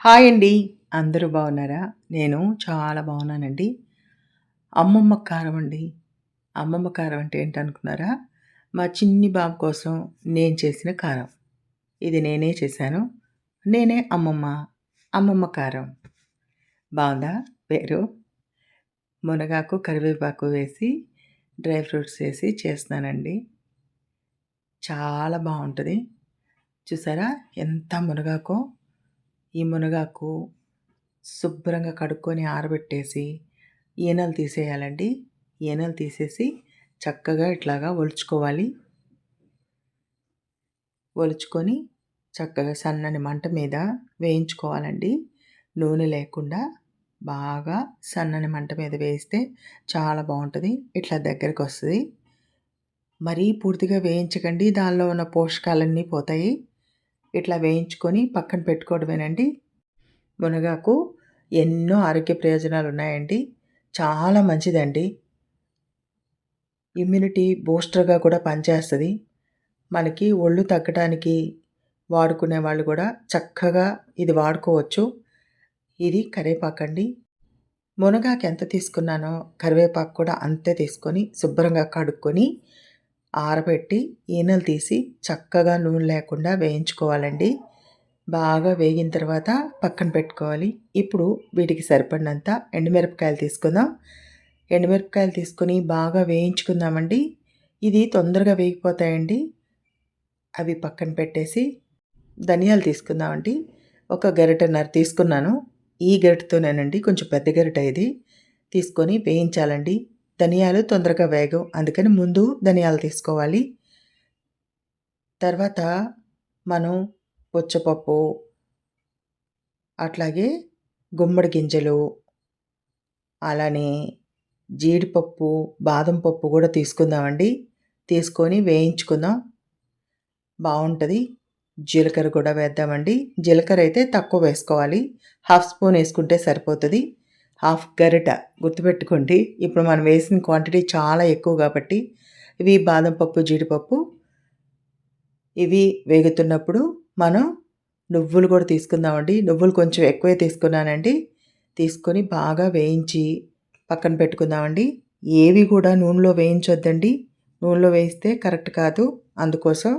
Hi అండి. అందరూ బాగున్నారా? నేను చాలా బాగున్నానండి. అమ్మమ్మ కారం అండి. అమ్మమ్మ కారం అంటే ఏంటనుకున్నారా? మా చిన్ని బాబు కోసం నేను చేసిన కారం. ఇది నేనే చేశాను. నేనే అమ్మమ్మ. అమ్మమ్మ కారం. బావుందా పేరు? మునగాకు, కరివేపాకు వేసి, డ్రై ఫ్రూట్స్ వేసి చేస్తున్నానండి. చాలా బావుంటది. చూసారా ఎంత మునగాకో? ఈ మునగాకు శుభ్రంగా కడుక్కొని ఆరబెట్టేసి ఈనెలు తీసేయాలండి. ఈనెలు తీసేసి చక్కగా ఇట్లాగా ఒలుచుకోవాలి. ఒలుచుకొని చక్కగా సన్నని మంట మీద వేయించుకోవాలండి. నూనె లేకుండా బాగా సన్నని మంట మీద వేయిస్తే చాలా బాగుంటుంది. ఇట్లా దగ్గరికి వస్తుంది. మరీ పూర్తిగా వేయించకండి, దానిలో ఉన్న పోషకాలన్నీ పోతాయి. ఇట్లా వేయించుకొని పక్కన పెట్టుకోవడమేనండి. మునగాకు ఎన్నో ఆరోగ్య ప్రయోజనాలు ఉన్నాయండి. చాలా మంచిదండి. ఇమ్యూనిటీ బూస్టర్గా కూడా పనిచేస్తుంది. మనకి ఒళ్ళు తగ్గడానికి వాడుకునే వాళ్ళు కూడా చక్కగా ఇది వాడుకోవచ్చు. ఇది కరివేపాకండి. మునగాకు ఎంత తీసుకున్నానో కరివేపాకు కూడా అంతే తీసుకొని శుభ్రంగా కడుక్కొని ఆరబెట్టి ఈనెలు తీసి చక్కగా నూనె లేకుండా వేయించుకోవాలండి. బాగా వేగిన తర్వాత పక్కన పెట్టుకోవాలి. ఇప్పుడు వీటికి సరిపడినంత ఎండుమిరపకాయలు తీసుకుందాం. ఎండుమిరపకాయలు తీసుకొని బాగా వేయించుకుందామండి. ఇది తొందరగా వేగిపోతాయండి. అవి పక్కన పెట్టేసి ధనియాలు తీసుకుందామండి. ఒక గరిటెన్నర తీసుకున్నాను. ఈ గరిటెతోనేనండి, కొంచెం పెద్ద గరిట ఇది తీసుకొని వేయించాలండి. ధనియాలు తొందరగా వేగవు, అందుకని ముందు ధనియాలు తీసుకోవాలి. తర్వాత మనం పుచ్చపప్పు, అట్లాగే గుమ్మడి గింజలు, అలానే జీడిపప్పు, బాదం పప్పు కూడా తీసుకుందామండి. తీసుకొని వేయించుకుందాం, బాగుంటుంది. జీలకర్ర కూడా వేద్దామండి. జీలకర్ర అయితే తక్కువ వేసుకోవాలి, 1/2 స్పూన్ వేసుకుంటే సరిపోతుంది. 1/2 గరిట గుర్తుపెట్టుకోండి. ఇప్పుడు మనం వేసిన క్వాంటిటీ చాలా ఎక్కువ కాబట్టి. ఇవి బాదం పప్పు, జీడిపప్పు. ఇవి వేగుతున్నప్పుడు మనం నువ్వులు కూడా తీసుకుందామండి. నువ్వులు కొంచెం ఎక్కువే తీసుకున్నానండి. తీసుకొని బాగా వేయించి పక్కన పెట్టుకుందామండి. ఏవి కూడా నూనెలో వేయించొద్దండి. నూనెలో వేయిస్తే కరెక్ట్ కాదు. అందుకోసం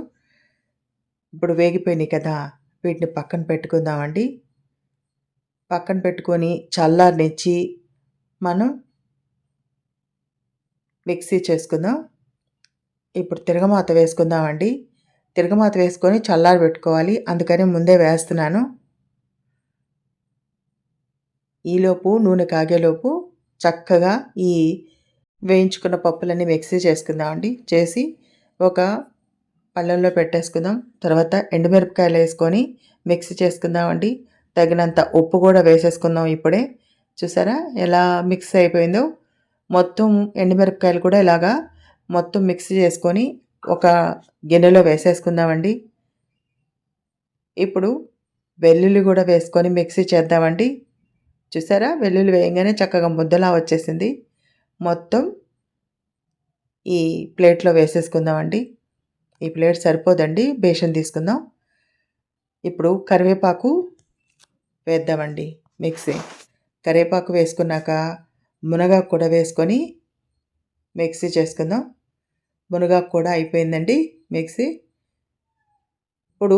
ఇప్పుడు వేగిపోయినాయి కదా, వీటిని పక్కన పెట్టుకుందామండి. పక్కన పెట్టుకొని చల్లారనిచ్చి మనం మిక్సీ చేసుకుందాం. ఇప్పుడు తిరగమాత వేసుకుందామండి. తిరగమాత వేసుకొని చల్లారి పెట్టుకోవాలి, అందుకని ముందే వేస్తున్నాను. ఈలోపు నూనె కాగేలోపు చక్కగా ఈ వేయించుకున్న పప్పులన్నీ మిక్సీ చేసుకుందామండి. చేసి ఒక పళ్ళెంలో పెట్టేసుకుందాం. తర్వాత ఎండుమిరపకాయలు వేసుకొని మిక్సీ చేసుకుందామండి. తగినంత ఉప్పు కూడా వేసేసుకుందాం ఇప్పుడే. చూసారా ఎలా మిక్స్ అయిపోయిందో? మొత్తం ఎండుమిరపకాయలు కూడా ఇలాగా మొత్తం మిక్సీ చేసుకొని ఒక గిన్నెలో వేసేసుకుందామండి. ఇప్పుడు వెల్లుల్లి కూడా వేసుకొని మిక్సీ చేద్దామండి. చూసారా, వెల్లుల్లి వేయగానే చక్కగా ముద్దలా వచ్చేసింది. మొత్తం ఈ ప్లేట్లో వేసేసుకుందామండి. ఈ ప్లేట్ సరిపోదండి, బేషన్ తీసుకుందాం. ఇప్పుడు కరివేపాకు వేద్దామండి మిక్సీ. కరివేపాకు వేసుకున్నాక మునగాకు కూడా వేసుకొని మిక్సీ చేసుకుందాం. మునగాకు కూడా అయిపోయిందండి మిక్సీ. ఇప్పుడు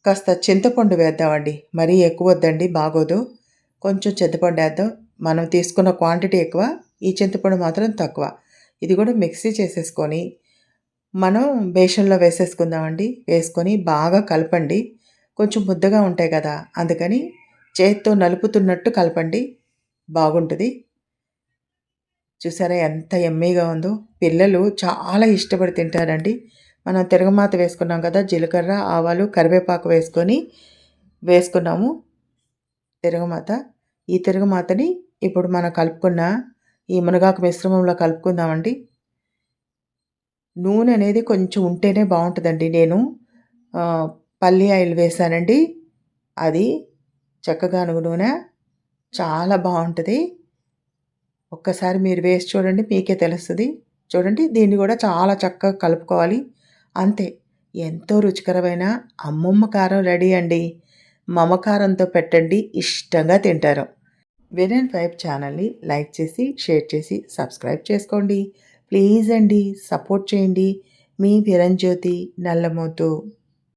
కాస్త చింతపండు వేద్దామండి. మరీ ఎక్కువ వద్దండి, బాగోదు. కొంచెం చింతపండు వేద్దాం. మనం తీసుకున్న క్వాంటిటీ ఎక్కువ, ఈ చింతపండు మాత్రం తక్కువ. ఇది కూడా మిక్సీ చేసేసుకొని మనం బేషన్లో వేసేసుకుందామండి. వేసుకొని బాగా కలపండి. కొంచెం ముద్దగా ఉంటాయి కదా, అందుకని చేతితో నలుపుతున్నట్టు కలపండి, బాగుంటుంది. చూసారా ఎంత ఎమ్మీగా ఉందో? పిల్లలు చాలా ఇష్టపడి తింటారండి. మనం తిరగమాత వేసుకున్నాం కదా, జీలకర్ర, ఆవాలు, కరివేపాకు వేసుకున్నాము తిరగమాత. ఈ తిరగమాతని ఇప్పుడు మనం కలుపుకున్న ఈ మునగాకు మిశ్రమంలో కలుపుకుందామండి. నూనె అనేది కొంచెం ఉంటేనే బాగుంటుందండి. నేను పల్లి ఆయిల్ వేసానండి. అది చెక్కగానుగ నూనె, చాలా బాగుంటుంది. ఒక్కసారి మీరు వేసి చూడండి, మీకే తెలుస్తుంది. చూడండి, దీన్ని కూడా చాలా చక్కగా కలుపుకోవాలి. అంతే, ఎంతో రుచికరమైన అమ్మమ్మ కారం రెడీ అండి. మమకారంతో పెట్టండి, ఇష్టంగా తింటారు. వినన్ వైబ్ ఛానల్‌ని లైక్ చేసి, షేర్ చేసి, సబ్స్క్రైబ్ చేసుకోండి. ప్లీజ్ అండి, సపోర్ట్ చేయండి. మీ విరంజ్యోతి నల్లమోతు.